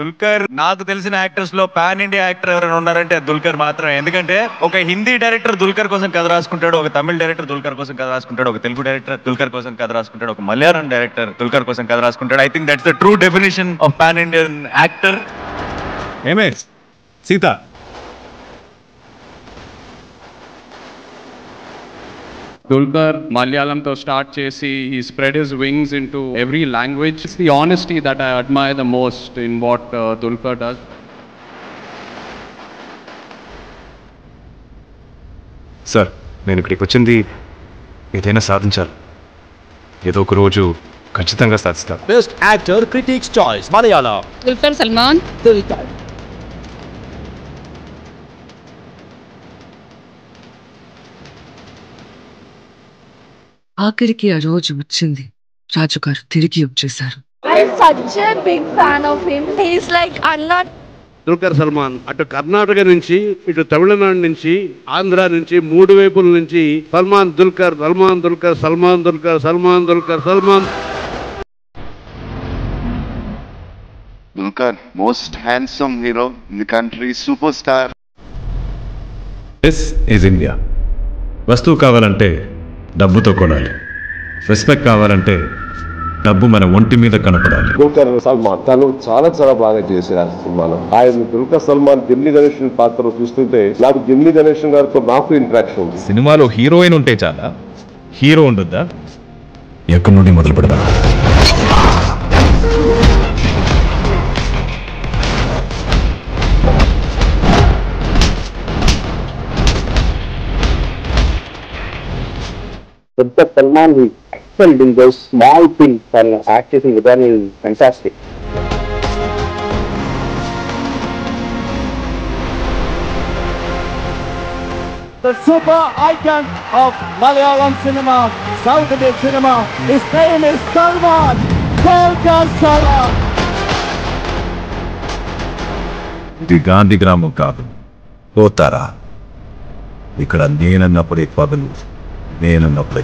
దుల్కర్ నాకు తెలిసిన యాక్టర్స్ లో పాన్ ఇండియా యాక్టర్ ఎవరైనా ఉన్నారంటే దుల్కర్ మాత్రమే. ఎందుకంటే ఒక హిందీ డైరెక్టర్ దుల్కర్ కోసం కథ రాసుకుంటాడు, ఒక తమిళ డైరెక్టర్ దుల్కర్ కోసం కథ రాసుకుంటాడు, ఒక తెలుగు డైరెక్టర్ దుల్కర్ కోసం కథ రాసుకుంటాడు, ఒక మలయాళం డైరెక్టర్ దుల్కర్ కోసం కథ రాసుకుంటాడు. I think that's the true definition of pan Indian actor. ఏమే సీత, Dulquer Malayalamతో స్టార్ట్ చేసి he spread his wings into every language. It's the honesty that I admire the most in what Dulquer does. Sir నేను ఇక్కడికి వచ్చింది ఏదైనా సాధించాలి. ఏదో ఒక రోజు ఖచ్చితంగా సాధిస్తాను. Best Actor Critics Choice Malayalam. Dulquer Salman. Dulquer. ఆఖరికి ఆ రోజు వచ్చింది. రాజుగారు తిరిగి వచ్చేశారు. I'm such a big fan of him. He's like Anna. Dulquer Salman అటు కర్ణాటక నుంచి ఇటు తమిళనాడు నుంచి ఆంధ్ర నుంచి మూడు వైపుల నుంచి Salman Dulquer Salman Dulquer Salman Dulquer Salman Dulquer Salman. Dulquer, most handsome hero in the country, superstar. This is India. వస్తువు కావాలంటే డబ్బుతో కొనాలి, రెస్పెక్ట్ కావాలంటే డబ్బు మన ఒంటి మీద కనపడాలి. దుల్కర్ సల్మాన్ తను చాలా బాగా చేశారు ఆ సినిమాలో. ఆయన దుల్కర్ సల్మాన్ జెమినీ గణేషన్ పాత్ర చూస్తుంటే నాకు జెమినీ గణేషన్ గారితో నాకు ఇంట్రాక్షన్ ఉంది. సినిమాలో హీరోయిన్ ఉంటే చాలా, హీరో ఉండొద్దా? ఎక్కడి నుండి మొదలు పెడదాం? Dulquer Salman, he excelled in those small things and acting with them is fantastic. The super icon of Malayalam cinema, South Indian cinema, his name is Salman. Dulquer Salman. ఇది గాంధీ గ్రామం కాదు, పోతారా. ఇక్కడ నేనన్నప్పుడే పగలు, నేనన్నప్పుడే